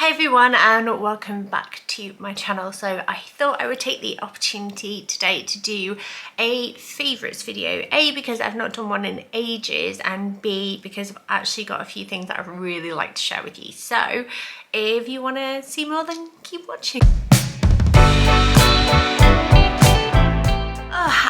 Hi everyone and welcome back to my channel. So I thought I would take the opportunity today to do a favourites video. A, because I've not done one in ages, and B, because I've actually got a few things that I'd really like to share with you. So if you want to see more, then keep watching.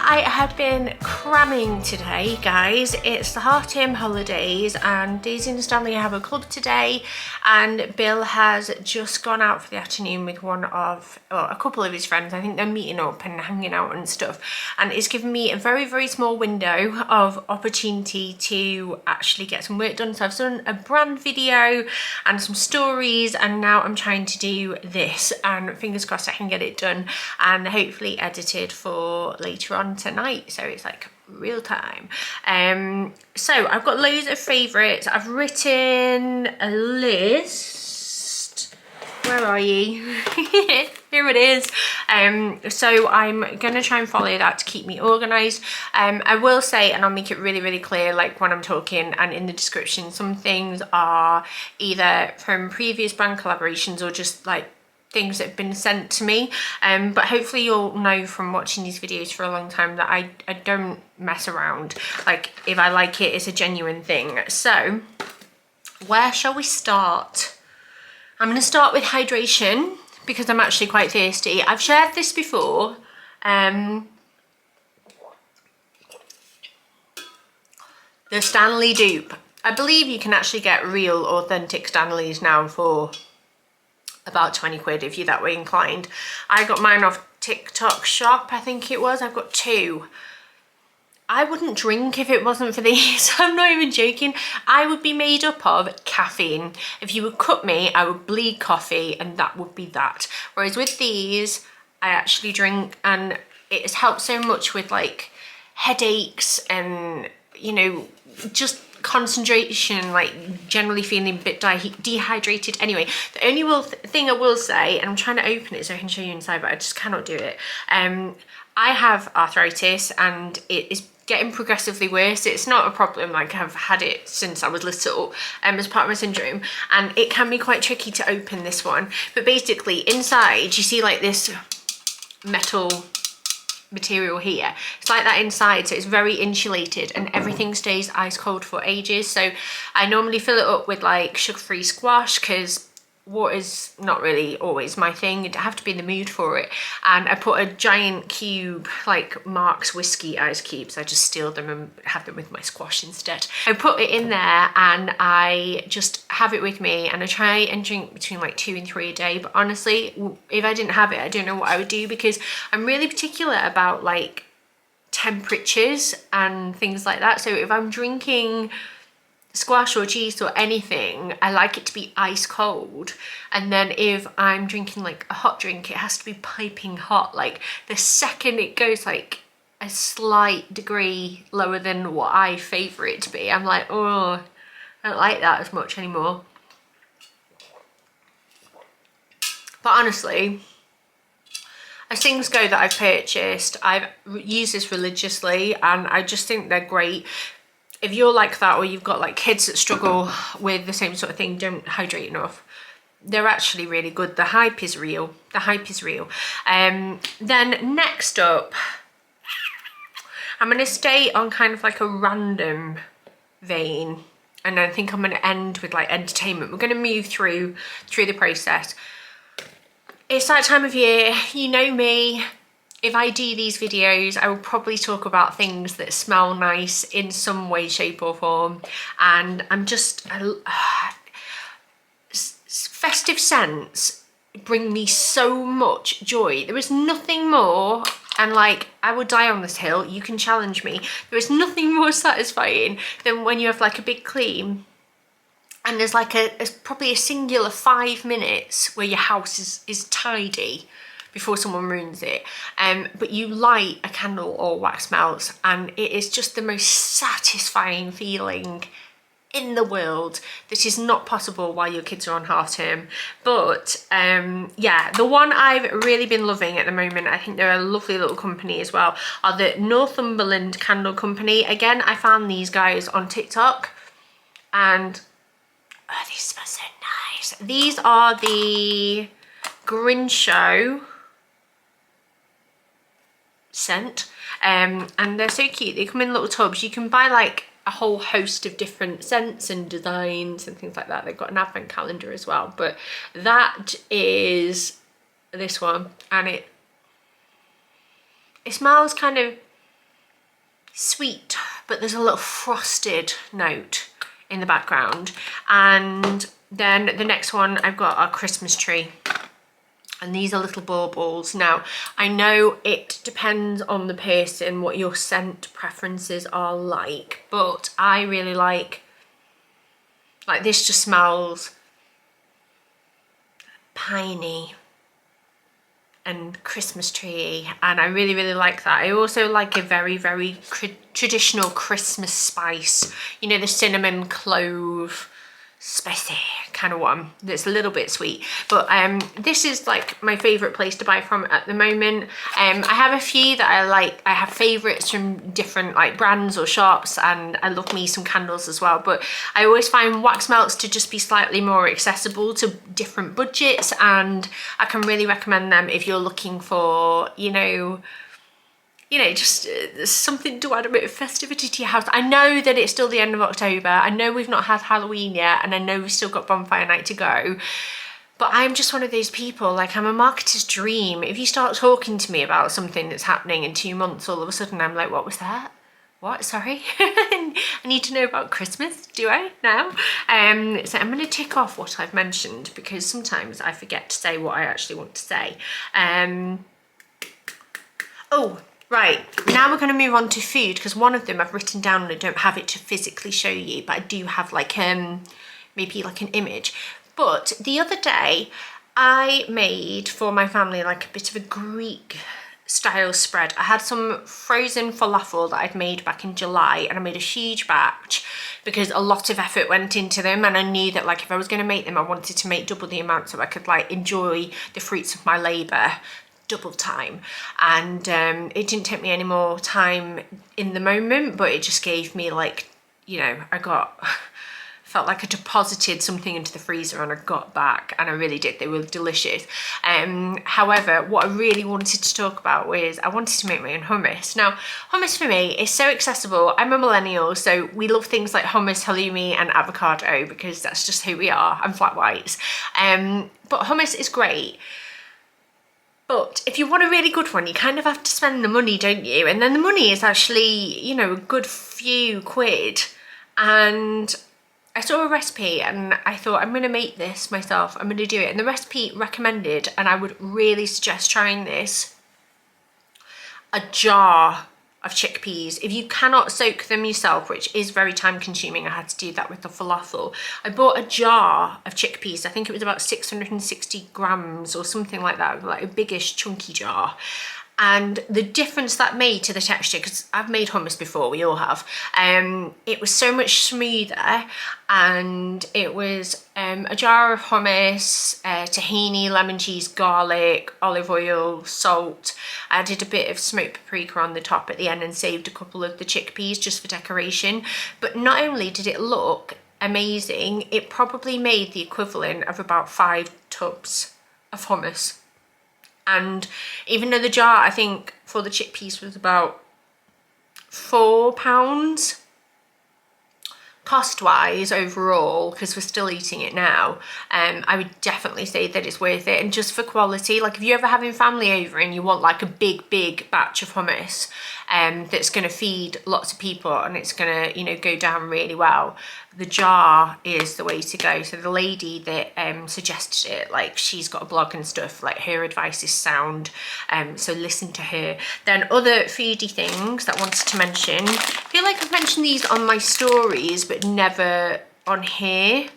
I had been cramming today, guys. It's the half-term holidays and Daisy and Stanley have a club today, and Bill has just gone out for the afternoon with a couple of his friends. I think they're meeting up and hanging out and stuff, and it's given me a very small window of opportunity to actually get some work done. So I've done a brand video and some stories, and now I'm trying to do this, and fingers crossed I can get it done and hopefully edited for later on tonight, so it's like real time. So I've got loads of favourites. I've written a list. Where are you? Here it is. So I'm gonna try and follow that to keep me organised. I will say, and I'll make it really clear, like when I'm talking and in the description, some things are either from previous brand collaborations or just like things that have been sent to me, but hopefully you'll know from watching these videos for a long time that I don't mess around. Like, if I like it, it's a genuine thing. So where shall we start? I'm going to start with hydration because I'm actually quite thirsty. I've shared this before. The Stanley dupe. I believe you can actually get real authentic Stanleys now for about 20 quid if you're that way inclined. I got mine off TikTok shop, I think it was. I've got two. I wouldn't drink if it wasn't for these. I'm not even joking. I would be made up of caffeine. If you would cut me, I would bleed coffee, and that would be that. Whereas with these, I actually drink, and it has helped so much with like headaches and, you know, just concentration, like generally feeling a bit dehydrated. Anyway, the only thing I will say, and I'm trying to open it so I can show you inside, but I just cannot do it. I have arthritis and it is getting progressively worse. It's not a problem, like I've had it since I was little, as part of my syndrome, and it can be quite tricky to open this one. But basically inside you see like this metal material here. It's like that inside, so it's very insulated and everything stays ice cold for ages. So I normally fill it up with like sugar-free squash because water's not really always my thing. I have to be in the mood for it, and I put a giant cube, like Mark's whiskey ice cubes. I just steal them and have them with my squash instead. I put it in there and I just have it with me, and I try and drink between like 2 and 3 a day. But honestly, if I didn't have it, I don't know what I would do, because I'm really particular about like temperatures and things like that. So if I'm drinking squash or juice or anything, I like it to be ice cold. And then if I'm drinking like a hot drink, it has to be piping hot. Like the second it goes like a slight degree lower than what I favour it to be, I'm like, oh, I don't like that as much anymore. But honestly, as things go that I've purchased, I've used this religiously, and I just think they're great. If you're like that, or you've got like kids that struggle with the same sort of thing, don't hydrate enough, they're actually really good. The hype is real. The hype is real. Then next up, I'm going to stay on kind of like a random vein, and I think I'm going to end with like entertainment. We're going to move through the process. It's that time of year, you know me. If I do these videos, I will probably talk about things that smell nice in some way, shape or form. And I'm just, festive scents bring me so much joy. There is nothing more, and like, I would die on this hill, you can challenge me. There is nothing more satisfying than when you have like a big clean, and there's like probably a singular 5 minutes where your house is tidy before someone ruins it, but you light a candle or wax melts, and it is just the most satisfying feeling in the world that is not possible while your kids are on half term. But yeah, the one I've really been loving at the moment, I think they're a lovely little company as well, are the Northumberland Candle Company. Again, I found these guys on TikTok, and oh, these smell so nice. this. These are the Grincho scent, and they're so cute. They come in little tubs. You can buy like a whole host of different scents and designs and things like that. They've got an advent calendar as well, but that is this one, and it smells kind of sweet, but there's a little frosted note in the background. And then the next one I've got our Christmas tree, and these are little baubles. Now I know it depends on the person what your scent preferences are like, but I really like this. Just smells piney and Christmas tree, and I really like that. I also like a very traditional Christmas spice, you know, the cinnamon clove spicy kind of one that's a little bit sweet. But this is like my favorite place to buy from at the moment. I have a few that I like. I have favorites from different like brands or shops, and I love me some candles as well, but I always find wax melts to just be slightly more accessible to different budgets, and I can really recommend them if you're looking for, you know, just something to add a bit of festivity to your house. I know that it's still the end of October. I know we've not had Halloween yet, and I know we've still got bonfire night to go. But I'm just one of those people, like, I'm a marketer's dream. If you start talking to me about something that's happening in 2 months, all of a sudden I'm like, what was that? What? Sorry? I need to know about Christmas, do I now? So I'm going to tick off what I've mentioned, because sometimes I forget to say what I actually want to say. Oh, right, now we're going to move on to food, because one of them I've written down and I don't have it to physically show you, but I do have like maybe like an image. But the other day I made for my family like a bit of a Greek style spread. I had some frozen falafel that I'd made back in July, and I made a huge batch because a lot of effort went into them, and I knew that like if I was going to make them, I wanted to make double the amount so I could like enjoy the fruits of my labour double time. And it didn't take me any more time in the moment, but it just gave me like, you know, felt like I deposited something into the freezer and I got back, and I really did. They were delicious. However, what I really wanted to talk about was I wanted to make my own hummus. Now, hummus for me is so accessible. I'm a millennial, so we love things like hummus, halloumi and avocado because that's just who we are. I'm flat whites. But hummus is great. But if you want a really good one, you kind of have to spend the money, don't you? And then the money is actually, you know, a good few quid. And I saw a recipe and I thought, I'm going to make this myself. I'm going to do it. And the recipe recommended, and I would really suggest trying this, a jar of chickpeas. If you cannot soak them yourself, which is very time consuming, I had to do that with the falafel. I bought a jar of chickpeas. I think it was about 660 grams or something like that, like a biggish chunky jar. And the difference that made to the texture, because I've made hummus before, we all have, it was so much smoother. And it was a jar of hummus, tahini, lemon cheese, garlic, olive oil, salt. I added a bit of smoked paprika on the top at the end and saved a couple of the chickpeas just for decoration. But not only did it look amazing, it probably made the equivalent of about 5 tubs of hummus. And even though the jar, I think, for the chickpeas was about £4, cost-wise overall, because we're still eating it now, I would definitely say that it's worth it. And just for quality, like if you're ever having family over and you want like a big batch of hummus that's going to feed lots of people and it's going to, you know, go down really well, the jar is the way to go. So the lady that suggested it, like she's got a blog and stuff, like her advice is sound, so listen to her. Then other foodie things that I wanted to mention, I feel like I've mentioned these on my stories but never on here.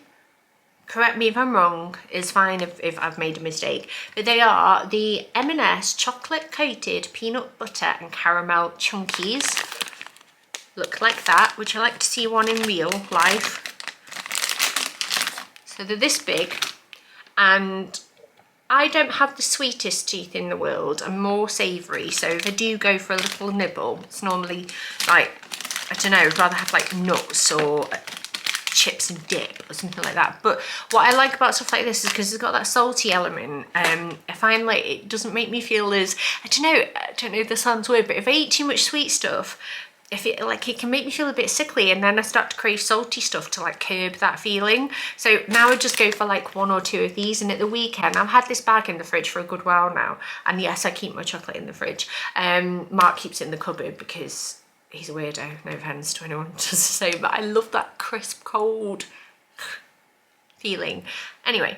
Correct me if I'm wrong, it's fine if I've made a mistake. But they are the M&S chocolate coated peanut butter and caramel Chunkies. Look like that. Would you like to see one in real life? So they're this big, and I don't have the sweetest teeth in the world. I'm more savoury, so if I do go for a little nibble, it's normally like, I don't know, I'd rather have like nuts or chips and dip or something like that. But what I like about stuff like this is because it's got that salty element. I find like it doesn't make me feel as, I don't know if this sounds weird, but if I eat too much sweet stuff, if it like, it can make me feel a bit sickly, and then I start to crave salty stuff to like curb that feeling. So now I just go for like 1 or 2 of these, and at the weekend I've had this bag in the fridge for a good while now, and yes, I keep my chocolate in the fridge. Mark keeps it in the cupboard because he's a weirdo, no offence to anyone just to say, but I love that crisp cold feeling. Anyway,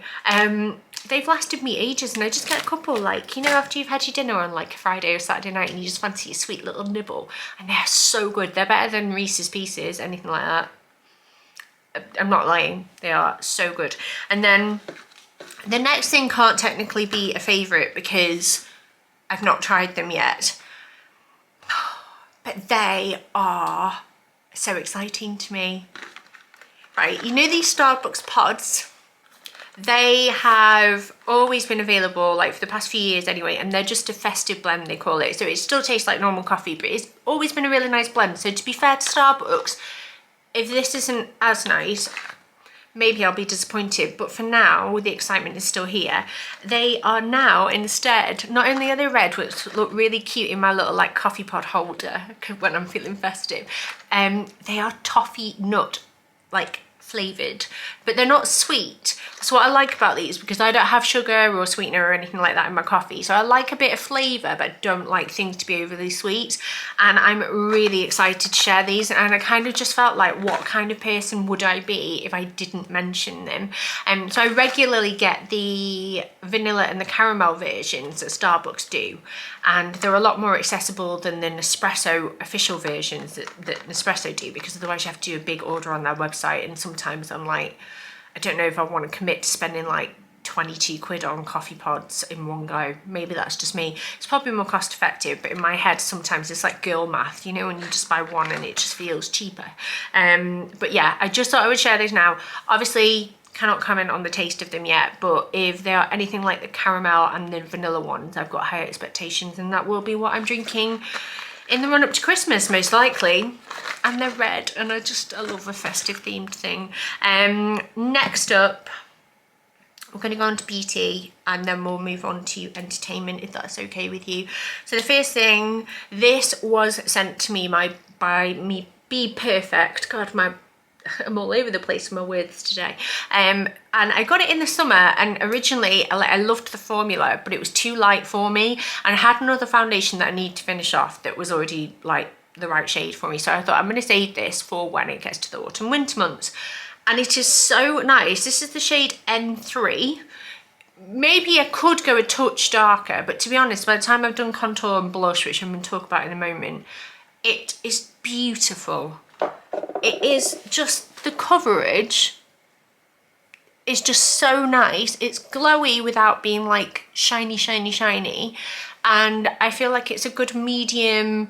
they've lasted me ages, and I just get a couple, like, you know, after you've had your dinner on like a Friday or Saturday night and you just fancy a sweet little nibble, and they're so good. They're better than Reese's Pieces, anything like that. I'm not lying, they are so good. And then the next thing can't technically be a favourite because I've not tried them yet, but they are so exciting to me. Right, you know these Starbucks pods? They have always been available, like for the past few years anyway, and they're just a festive blend, they call it. So it still tastes like normal coffee, but it's always been a really nice blend. So to be fair to Starbucks, if this isn't as nice, maybe I'll be disappointed. But for now, the excitement is still here. They are now instead, not only are they red, which look really cute in my little like coffee pod holder when I'm feeling festive, they are toffee nut, like flavoured, but they're not sweet. So what I like about these, because I don't have sugar or sweetener or anything like that in my coffee, so I like a bit of flavour but don't like things to be overly sweet, and I'm really excited to share these. And I kind of just felt like, what kind of person would I be if I didn't mention them? So I regularly get the vanilla and the caramel versions that Starbucks do, and they're a lot more accessible than the Nespresso official versions that Nespresso do, because otherwise you have to do a big order on their website, and sometimes I'm like, I don't know if I want to commit to spending like 22 quid on coffee pods in one go. Maybe that's just me. It's probably more cost effective, but in my head sometimes it's like girl math, you know, when you just buy one and it just feels cheaper. But yeah, I just thought I would share these now. Obviously cannot comment on the taste of them yet, but if they are anything like the caramel and the vanilla ones, I've got high expectations, and that will be what I'm drinking in the run up to Christmas, most likely. And they're red, and I love a festive themed thing. Next up, we're going to go on to beauty, and then we'll move on to entertainment, if that's okay with you. So the first thing, this was sent to me by me Be Perfect. God, I'm all over the place with my words today. And I got it in the summer, and originally I loved the formula, but it was too light for me, and I had another foundation that I need to finish off that was already like the right shade for me. So I thought I'm going to save this for when it gets to the autumn winter months, and it is so nice. This is the shade N3. Maybe I could go a touch darker, but to be honest, by the time I've done contour and blush, which I'm going to talk about in a moment, it is beautiful. It is just, the coverage is just so nice. It's glowy without being like shiny, shiny, shiny. And I feel like it's a good medium,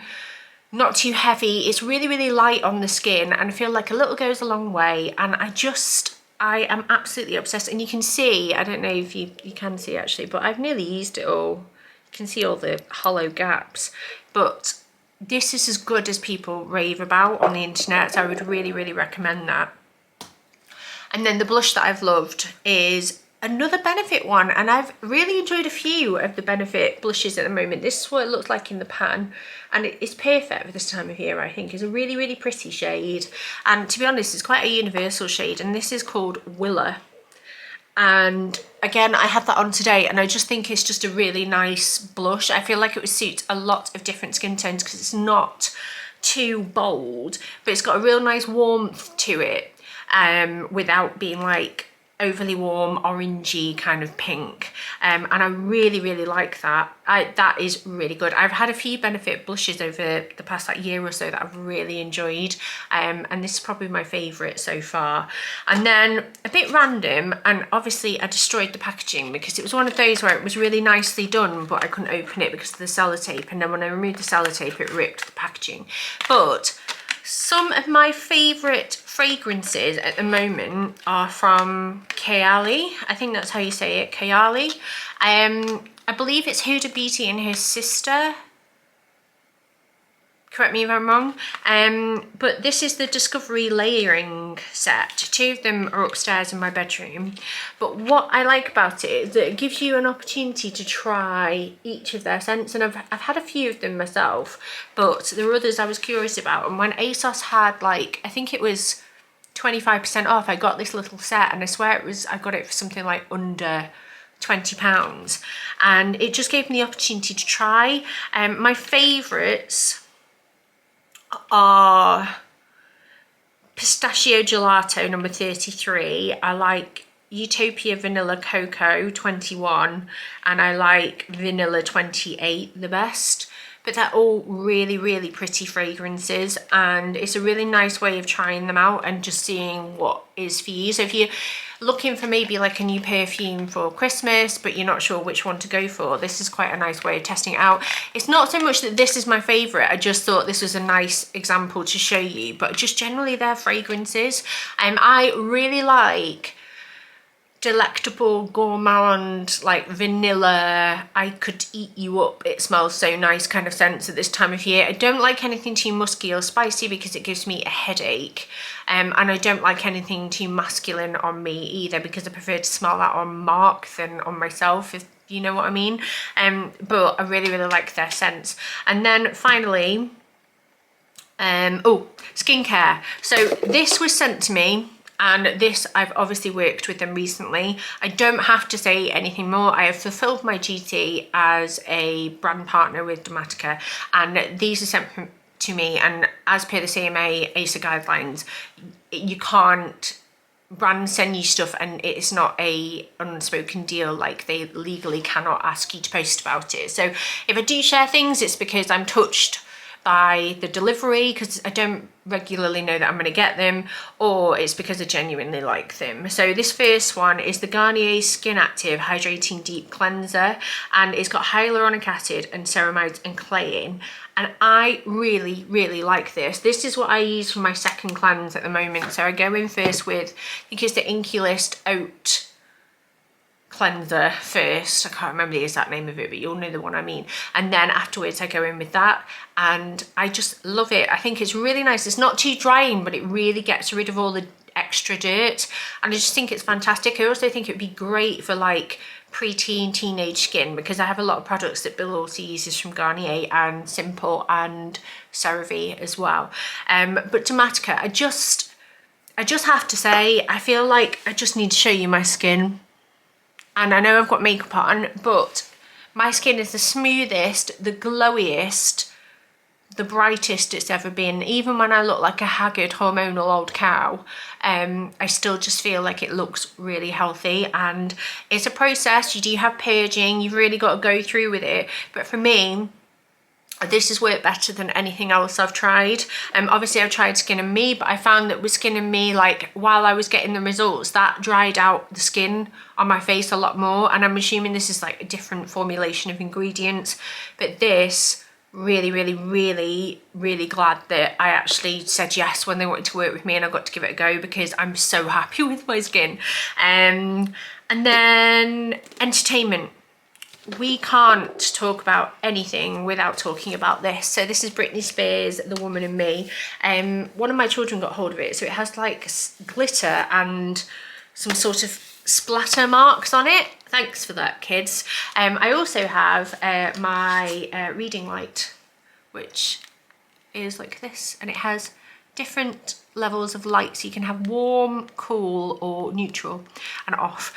not too heavy. It's really, really light on the skin, and I feel like a little goes a long way. And I am absolutely obsessed. And you can see, I don't know if you can see actually, but I've nearly used it all. You can see all the hollow gaps, but this is as good as people rave about on the internet, so I would really, really recommend that. And then the blush that I've loved is another Benefit one, and I've really enjoyed a few of the Benefit blushes at the moment. This is what it looks like in the pan, and it's perfect for this time of year. I think it's a really, really pretty shade, and to be honest, it's quite a universal shade, and this is called Willa. And again, I had that on today, and I just think it's just a really nice blush. I feel like it would suit a lot of different skin tones because it's not too bold, but it's got a real nice warmth to it, without being like overly warm, orangey kind of pink. And I really, really like that. That is really good. I've had a few Benefit blushes over the past like year or so that I've really enjoyed, and this is probably my favourite so far. And then a bit random, and obviously I destroyed the packaging because it was one of those where it was really nicely done, but I couldn't open it because of the sellotape, and then when I removed the sellotape it ripped the packaging. But some of my favourite fragrances at the moment are from Kayali. I think that's how you say it, Kayali. I believe it's Huda Beauty and her sister correct me if I'm wrong. But this is the Discovery layering set. 2 of them are upstairs in my bedroom. But what I like about it is that it gives you an opportunity to try each of their scents. And I've had a few of them myself, but there were others I was curious about. And when ASOS had, like, I think it was 25% off, I got this little set, and I swear I got it for something like under £20. And it just gave me the opportunity to try. My favourites are Pistachio Gelato number 33. I like Utopia Vanilla Cocoa 21, and I like Vanilla 28 the best. But they're all really, really pretty fragrances, and it's a really nice way of trying them out and just seeing what is for you. So if you're looking for maybe like a new perfume for Christmas, but you're not sure which one to go for, this is quite a nice way of testing it out. It's not so much that this is my favorite, I just thought this was a nice example to show you, but just generally their fragrances. I really like delectable gourmand, like vanilla, I could eat you up, it smells so nice kind of scents at this time of year. I don't like anything too musky or spicy because it gives me a headache, and I don't like anything too masculine on me either because I prefer to smell that on Mark than on myself, if you know what I mean. But I really, really like their scents. And then finally, skincare. So this was sent to me, and this, I've obviously worked with them recently. I don't have to say anything more. I have fulfilled my duty as a brand partner with Domatica, and these are sent to me, and as per the CMA ASA guidelines, you can't, brands send you stuff and it's not a unspoken deal, like they legally cannot ask you to post about it. So if I do share things, it's because I'm touched by the delivery, because I don't regularly know that I'm going to get them, or it's because I genuinely like them. So this first one is the Garnier Skin Active Hydrating Deep Cleanser, and it's got hyaluronic acid and ceramides and clay in, and I really, really like this. This is what I use for my second cleanse at the moment. So I go in first with, I think it's the Inculist Oat cleanser first. I can't remember the exact name of it, but you'll know the one I mean. And then afterwards I go in with that, and I just love it. I think it's really nice. It's not too drying, but it really gets rid of all the extra dirt, and I just think it's fantastic. I also think it would be great for like preteen, teenage skin, because I have a lot of products that Bill also uses from Garnier and Simple and CeraVe as well. But Domatica, I just have to say, I feel like I just need to show you my skin. And I know I've got makeup on, but my skin is the smoothest, the glowiest, the brightest it's ever been. Even when I look like a haggard hormonal old cow, I still just feel like it looks really healthy. And it's a process. You do have purging, you've really got to go through with it. But for me, this has worked better than anything else I've tried. Obviously I've tried Skin and Me, but I found that with Skin and Me, like while I was getting the results, that dried out the skin on my face a lot more. And I'm assuming this is like a different formulation of ingredients, but this really, really, really, really glad that I actually said yes when they wanted to work with me, and I got to give it a go because I'm so happy with my skin. And then entertainment. We can't talk about anything without talking about this. So this is Britney Spears' The Woman in Me. One of my children got hold of it, so it has like glitter and some sort of splatter marks on it. Thanks for that, kids. I also have my reading light, which is like this, and it has different levels of light, so you can have warm, cool, or neutral and off,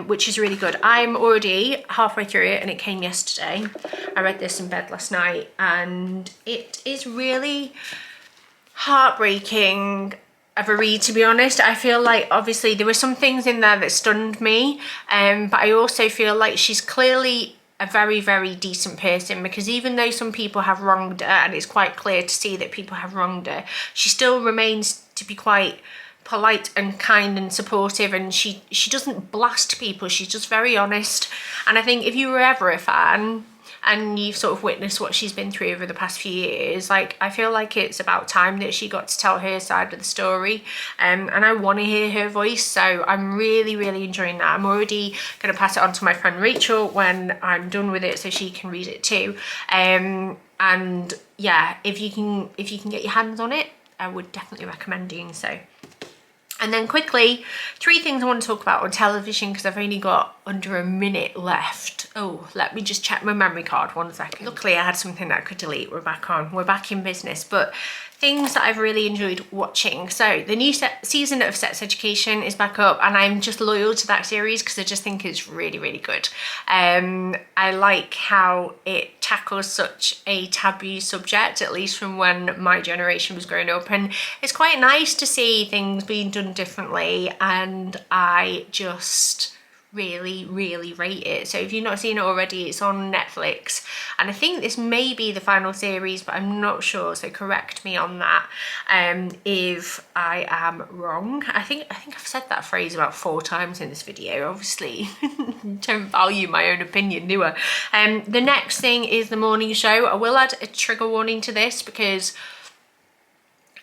which is really good. I'm already halfway through it, and it came yesterday. I read this in bed last night, and it is really heartbreaking of a read, to be honest. I feel like obviously there were some things in there that stunned me, but I also feel like she's clearly a very, very decent person, because even though some people have wronged her, and it's quite clear to see that people have wronged her, she still remains to be quite polite and kind and supportive, and she doesn't blast people. She's just very honest. And I think if you were ever a fan, and you've sort of witnessed what she's been through over the past few years, like I feel like it's about time that she got to tell her side of the story, and I want to hear her voice. So I'm really enjoying that. I'm already going to pass it on to my friend Rachel when I'm done with it so she can read it too. And yeah, if you can get your hands on it, I would definitely recommend doing so. And then quickly, 3 things I want to talk about on television because I've only got under a minute left. Oh, let me just check my memory card 1 second. Luckily, I had something that I could delete. We're back on. We're back in business. But things that I've really enjoyed watching. So the new season of Sex Education is back up, and I'm just loyal to that series because I just think it's really good. I like how it tackles such a taboo subject, at least from when my generation was growing up, and it's quite nice to see things being done differently, and I just really rate it. So if you've not seen it already, it's on Netflix, and I think this may be the final series, but I'm not sure, so correct me on that if I am wrong. I think I've said that phrase about 4 times in this video. Obviously don't value my own opinion, do I? The next thing is the morning show. I will add a trigger warning to this because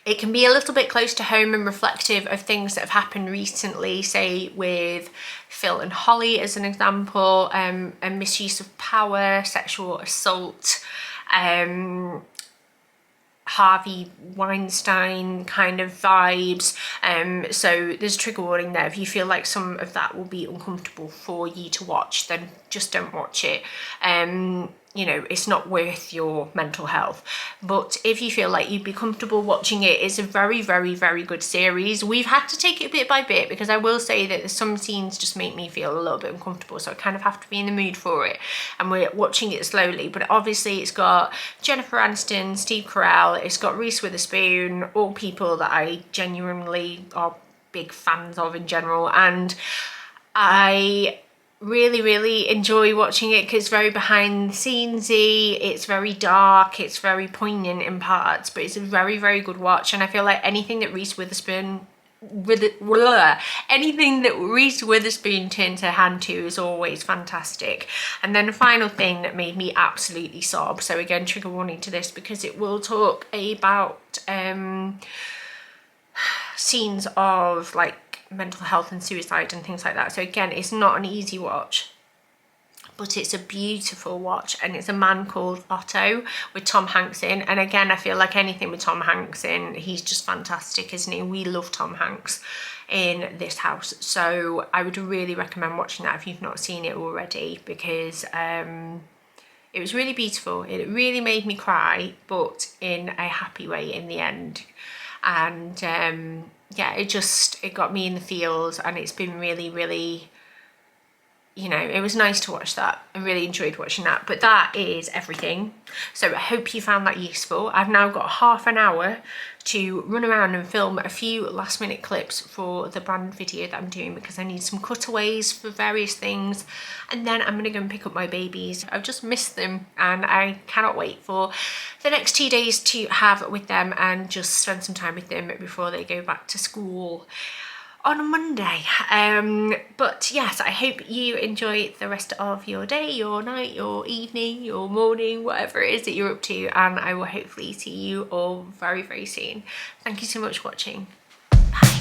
it can be a little bit close to home and reflective of things that have happened recently, say with Phil and Holly as an example, and misuse of power, sexual assault, Harvey Weinstein kind of vibes. So there's a trigger warning there. If you feel like some of that will be uncomfortable for you to watch, then just don't watch it. You know, it's not worth your mental health. But if you feel like you'd be comfortable watching it, it's a very good series. We've had to take it bit by bit because I will say that some scenes just make me feel a little bit uncomfortable, so I kind of have to be in the mood for it, and we're watching it slowly. But obviously it's got Jennifer Aniston, Steve Carell, it's got Reese Witherspoon, all people that I genuinely are big fans of in general, and I really enjoy watching it because it's very behind the scenesy, it's very dark, it's very poignant in parts, but it's a very good watch. And I feel like anything that Reese Witherspoon turns her hand to is always fantastic. And then the final thing that made me absolutely sob, so again, trigger warning to this because it will talk about scenes of like mental health and suicide and things like that. So again, it's not an easy watch, but it's a beautiful watch, and it's a Man Called Otto with Tom Hanks in. And again, I feel like anything with Tom Hanks in, he's just fantastic, isn't he? We love Tom Hanks in this house, so I would really recommend watching that if you've not seen it already, because it was really beautiful. It really made me cry, but in a happy way in the end. And yeah, it got me in the feels, and it's been really, you know, it was nice to watch that. I really enjoyed watching that. But that is everything. So I hope you found that useful. I've now got half an hour to run around and film a few last minute clips for the brand video that I'm doing, because I need some cutaways for various things, and then I'm gonna go and pick up my babies. I've just missed them, and I cannot wait for the next 2 days to have with them and just spend some time with them before they go back to school on a Monday. But yes, I hope you enjoy the rest of your day, your night, your evening, your morning, whatever it is that you're up to, and I will hopefully see you all very soon. Thank you so much for watching. Bye.